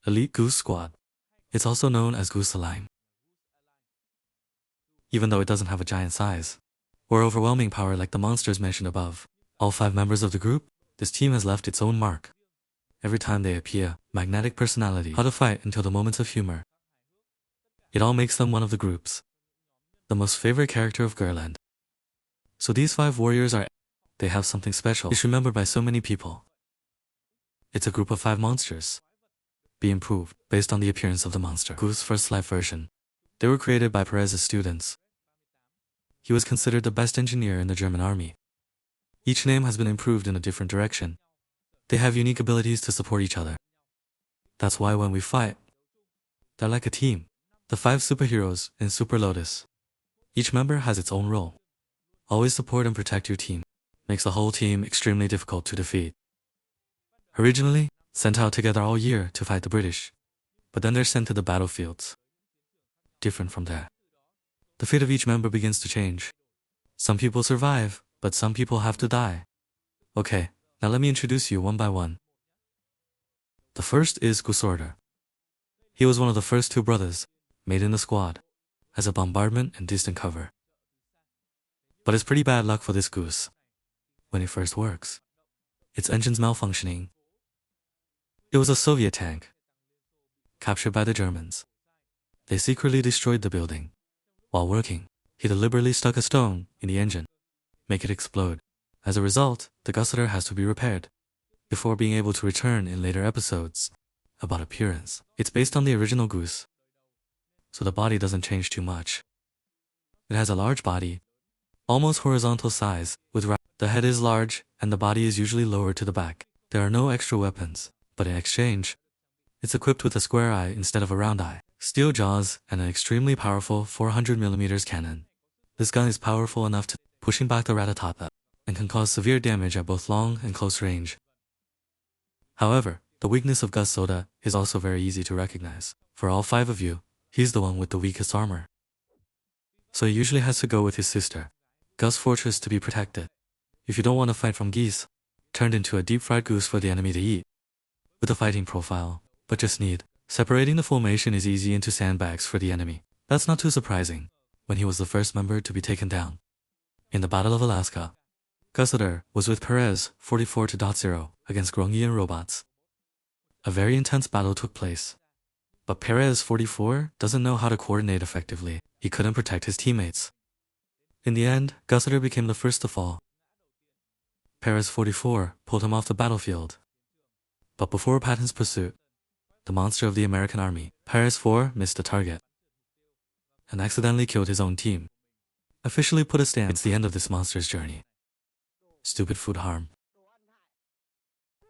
Elite Goose Squad. It's also known as Goose Line. Even though it doesn't have a giant size or overwhelming power like the monsters mentioned above, all 5 members of the group, this team has left its own mark. Every time they appear, magnetic personality, how to fight until the moments of humor. It all makes them one of the groups. The most favorite character of Girland. So these 5 warriors they have something special. It's remembered by so many people. It's a group of 5 monsters. Be improved based on the appearance of the monster. Goose First Life version. They were created by Perez's students. He was considered the best engineer in the German army. Each name has been improved in a different direction. They have unique abilities to support each other. That's why when we fight, they're like a team. The 5 superheroes in Super Lotus. Each member has its own role. Always support and protect your team. Makes the whole team extremely difficult to defeat. Originally, sent out together all year to fight the British, but then they're sent to the battlefields. Different from there. The fate of each member begins to change. Some people survive, but some people have to die. Okay, now let me introduce you one by one. The first is Goosorder. He was one of the first 2 brothers made in the squad, as a bombardment and distant cover. But it's pretty bad luck for this goose. When it first works, its engine's malfunctioning. It was a Soviet tank, captured by the Germans. They secretly destroyed the building. While working, he deliberately stuck a stone in the engine, make it explode. As a result, the Goosorder has to be repaired, before being able to return in later episodes. About appearance, it's based on the original goose, so the body doesn't change too much. It has a large body, almost horizontal size, with the head is large and the body is usually lower to the back. There are no extra weapons, but in exchange, it's equipped with a square eye instead of a round eye, steel jaws, and an extremely powerful 400mm cannon. This gun is powerful enough to pushing back the Rattata, and can cause severe damage at both long and close range. However, the weakness of Gus Soda is also very easy to recognize. For all 5 of you, he's the one with the weakest armor. So he usually has to go with his sister, Gus Fortress, to be protected. If you don't want to fight from geese, turned into a deep-fried goose for the enemy to eat. With a fighting profile, but just need. Separating the formation is easy into sandbags for the enemy. That's not too surprising, when he was the first member to be taken down. In the Battle of Alaska, Goosorder was with Perez 44-0 against Grongian robots. A very intense battle took place. But Perez 44 doesn't know how to coordinate effectively. He couldn't protect his teammates. In the end, Goosorder became the first to fall. Perez 44 pulled him off the battlefield. But before Patton's pursuit, the monster of the American army, Perez 4 missed the target and accidentally killed his own team. Officially put a stamp. It's the end of this monster's journey. Stupid food harm.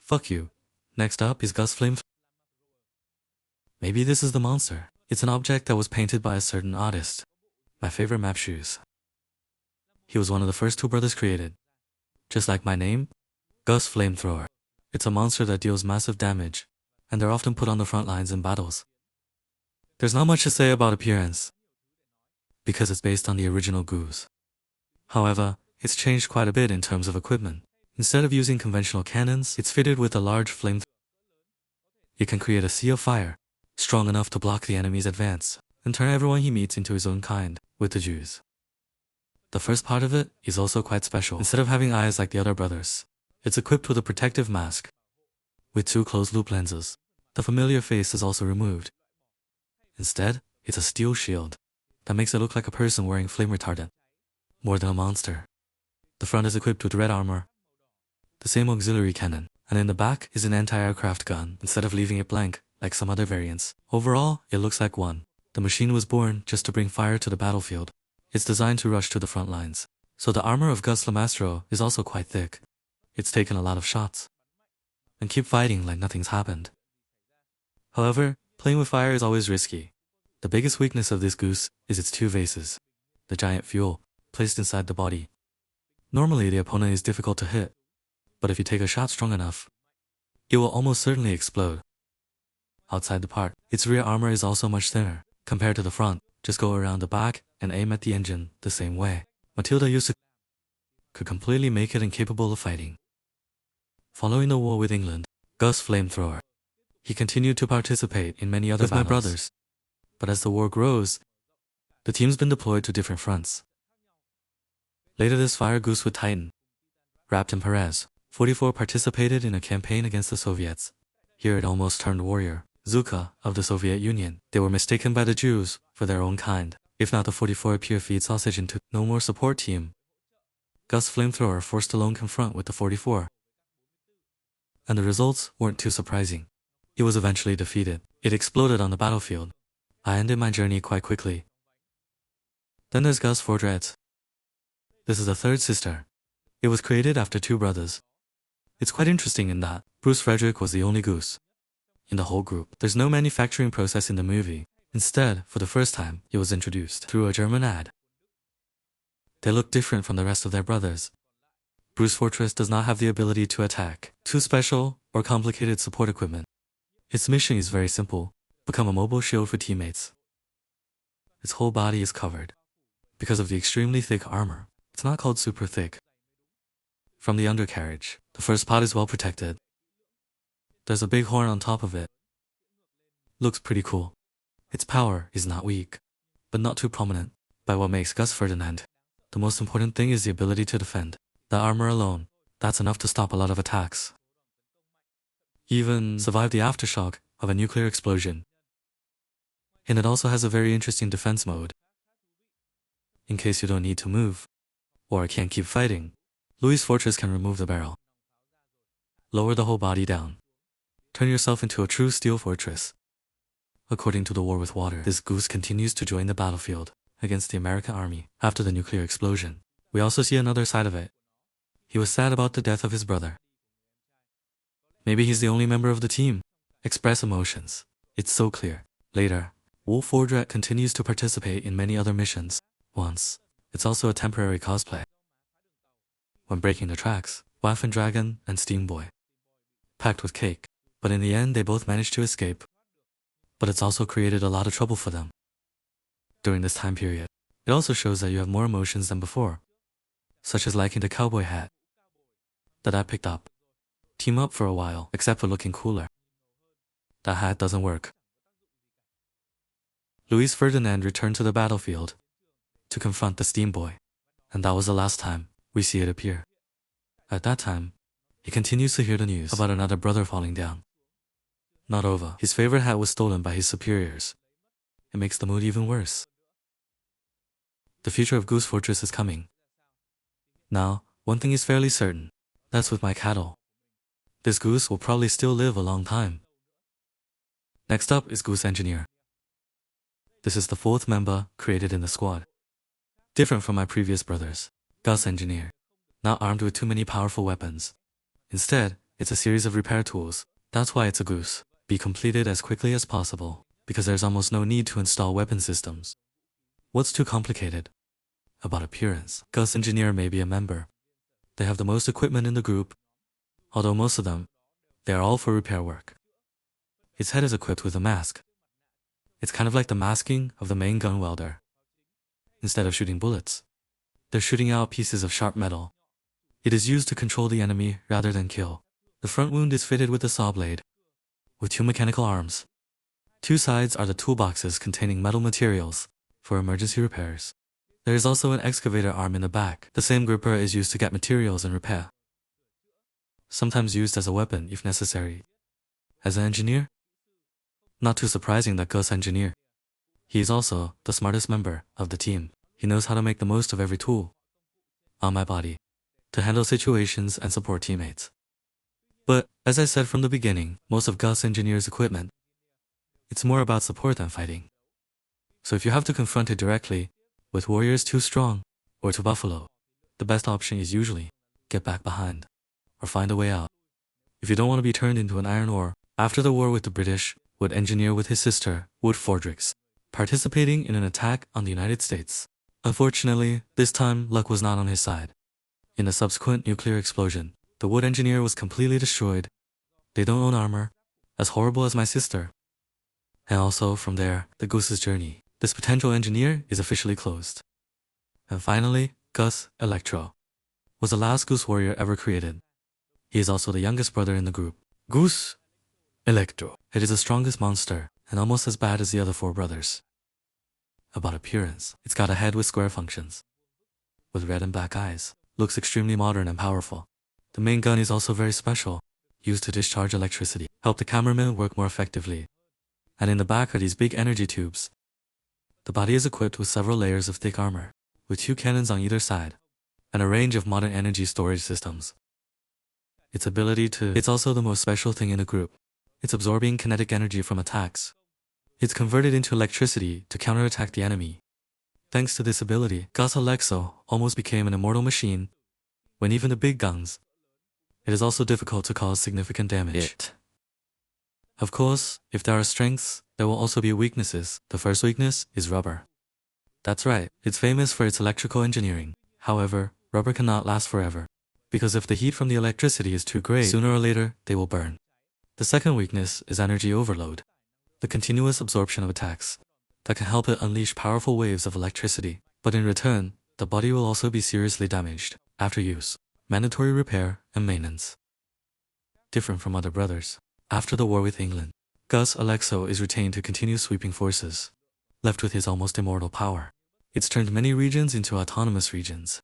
Fuck you. Next up is Gus Flame. Maybe this is the monster. It's an object that was painted by a certain artist. My favorite map shoes. He was one of the first 2 brothers created. Just like my name, Gus Flamethrower. It's a monster that deals massive damage, and they're often put on the front lines in battles. There's not much to say about appearance, because it's based on the original goose. However, it's changed quite a bit in terms of equipment. Instead of using conventional cannons, it's fitted with a large flamethrower. It can create a sea of fire, strong enough to block the enemy's advance, and turn everyone he meets into his own kind, with the Jews. The first part of it is also quite special. Instead of having eyes like the other brothers, it's equipped with a protective mask, with 2 closed-loop lenses. The familiar face is also removed. Instead, it's a steel shield that makes it look like a person wearing flame retardant, more than a monster. The front is equipped with red armor, the same auxiliary cannon, and in the back is an anti-aircraft gun, instead of leaving it blank, like some other variants. Overall, it looks like one. The machine was born just to bring fire to the battlefield. It's designed to rush to the front lines. So the armor of Gus Lamastro is also quite thick. It's taken a lot of shots, and keep fighting like nothing's happened. However, playing with fire is always risky. The biggest weakness of this goose is its 2 vases, the giant fuel, placed inside the body. Normally the opponent is difficult to hit, but if you take a shot strong enough, it will almost certainly explode. Outside the part, its rear armor is also much thinner, compared to the front. Just go around the back and aim at the engine the same way. Matilda used to could completely make it incapable of fighting. Following the war with England, Gus Flamethrower. He continued to participate in many other battles with my brothers. But as the war grows, the team's been deployed to different fronts. Later this Fire Goose with Titan, wrapped in Perez, 44 participated in a campaign against the Soviets. Here it almost turned warrior, Zuka, of the Soviet Union. They were mistaken by the Jews for their own kind. If not, the 44 appear feed sausage into no more support team. Gus Flamethrower forced to lone confront with the 44. And the results weren't too surprising. It was eventually defeated. It exploded on the battlefield. I ended my journey quite quickly. Then there's Gus Fordret. This is the third sister. It was created after two brothers. It's quite interesting in that Bruce Frederick was the only goose in the whole group. There's no manufacturing process in the movie. Instead, for the first time, it was introduced through a German ad. They look different from the rest of their brothers. Bruce Fortress does not have the ability to attack too special or complicated support equipment. Its mission is very simple: become a mobile shield for teammates. Its whole body is covered because of the extremely thick armor. It's not called super thick. From the undercarriage, the first part is well protected. There's a big horn on top of it. Looks pretty cool. Its power is not weak, but not too prominent. By what makes Gus Ferdinand, the most important thing is the ability to defend. The armor alone, that's enough to stop a lot of attacks. Even survive the aftershock of a nuclear explosion. And it also has a very interesting defense mode. In case you don't need to move, or can't keep fighting, Louis' Fortress can remove the barrel. Lower the whole body down. Turn yourself into a true steel fortress. According to the War with Water, this goose continues to join the battlefield against the American army after the nuclear explosion. We also see another side of it. He was sad about the death of his brother. Maybe he's the only member of the team. Express emotions. It's so clear. Later, Wolf Fordret continues to participate in many other missions. Once, it's also a temporary cosplay. When breaking the tracks, Waff and Dragon and Steam Boy packed with cake, but in the end they both managed to escape. But it's also created a lot of trouble for them. During this time period, it also shows that you have more emotions than before, such as liking the cowboy hat that I picked up. Team up for a while, except for looking cooler. That hat doesn't work. Louis Ferdinand returned to the battlefield to confront the Steam Boy, and that was the last time we see it appear. At that time, he continues to hear the news about another brother falling down. Not over. His favorite hat was stolen by his superiors. It makes the mood even worse. The future of Goose Fortress is coming. Now, one thing is fairly certain. That's with my cattle. This goose will probably still live a long time. Next up is Goose Engineer. This is the fourth member created in the squad. Different from my previous brothers, Gus Engineer, not armed with too many powerful weapons. Instead, it's a series of repair tools. That's why it's a goose. Be completed as quickly as possible, because there's almost no need to install weapon systems. What's too complicated? About appearance, Gus Engineer may be a member. They have the most equipment in the group, although most of them, they are all for repair work. Its head is equipped with a mask. It's kind of like the masking of the main gun welder. Instead of shooting bullets, they're shooting out pieces of sharp metal. It is used to control the enemy rather than kill. The front wound is fitted with a saw blade, with two mechanical arms. Two sides are the toolboxes containing metal materials for emergency repairs. There is also an excavator arm in the back. The same gripper is used to get materials and repair. Sometimes used as a weapon if necessary. As an engineer? Not too surprising that Gus Engineer. He is also the smartest member of the team. He knows how to make the most of every tool on my body to handle situations and support teammates. But, as I said from the beginning, most of Gus Engineer's equipment, it's more about support than fighting. So if you have to confront it directly, with warriors too strong, or too buffalo, the best option is usually get back behind, or find a way out. If you don't want to be turned into an iron ore, after the war with the British, Wood Engineer with his sister, Wood Fordricks, participating in an attack on the United States. Unfortunately, this time luck was not on his side. In a subsequent nuclear explosion, the Wood Engineer was completely destroyed. They don't own armor, as horrible as my sister. And also, from there, the Goose's journey. This potential engineer is officially closed. And finally, Gus Electro was the last Goose Warrior ever created. He is also the youngest brother in the group. Goose Electro It is the strongest monster, and almost as bad as the other four brothers. About appearance, it's got a head with square functions, with red and black eyes, looks extremely modern and powerful. The main gun is also very special, used to discharge electricity, help the cameraman work more effectively. And in the back are these big energy tubes. The body is equipped with several layers of thick armor, with 2 cannons on either side, and a range of modern energy storage systems. It's also the most special thing in the group. It's absorbing kinetic energy from attacks. It's converted into electricity to counterattack the enemy. Thanks to this ability, Gus Alexo almost became an immortal machine. When even the big guns, it is also difficult to cause significant damage. Of course, if there are strengths, there will also be weaknesses. The first weakness is rubber. That's right, it's famous for its electrical engineering. However, rubber cannot last forever, because if the heat from the electricity is too great, sooner or later they will burn. The second weakness is energy overload, the continuous absorption of attacks that can help it unleash powerful waves of electricity, but in return, the body will also be seriously damaged after use. Mandatory repair and maintenance. Different from other brothers, after the war with England, Gus Alexo is retained to continue sweeping forces, left with his almost immortal power. It's turned many regions into autonomous regions.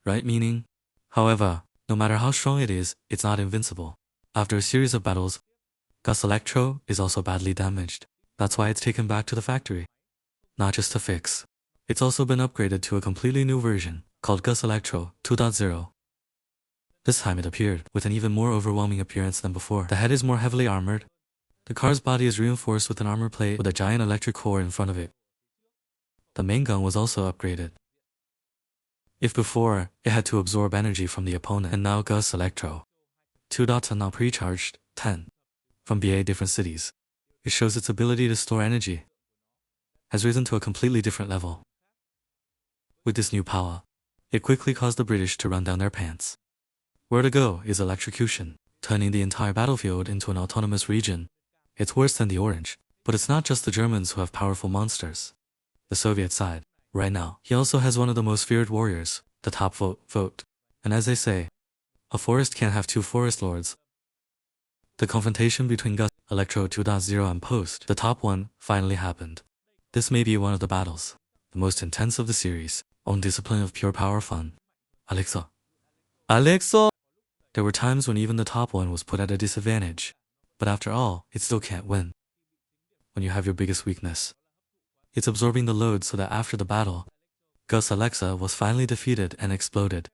Right meaning? However, no matter how strong it is, it's not invincible. After a series of battles, Gus Electro is also badly damaged. That's why it's taken back to the factory. Not just to fix. It's also been upgraded to a completely new version, called Gus Electro 2.0. This time it appeared with an even more overwhelming appearance than before. The head is more heavily armored. The car's body is reinforced with an armor plate with a giant electric core in front of it. The main gun was also upgraded. If before, it had to absorb energy from the opponent, and now Gus Electro 2.0 are now pre-charged 10 from BA different cities. It shows its ability to store energy has risen to a completely different level. With this new power, it quickly caused the British to run down their pants. Where to go is electrocution, turning the entire battlefield into an autonomous region. It's worse than the Orange, but it's not just the Germans who have powerful monsters. The Soviet side, right now, he also has one of the most feared warriors, the top vote. And as they say, a forest can't have 2 forest lords. The confrontation between Gus Electro 2.0 and Post, the top one, finally happened. This may be one of the battles, the most intense of the series, on discipline of pure power fun. Alexo! There were times when even the top one was put at a disadvantage, but after all, it still can't win. When you have your biggest weakness, it's absorbing the load so that after the battle, Gus Alexa was finally defeated and exploded.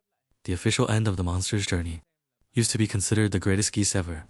The official end of the monster's journey. Used to be considered the greatest geese ever.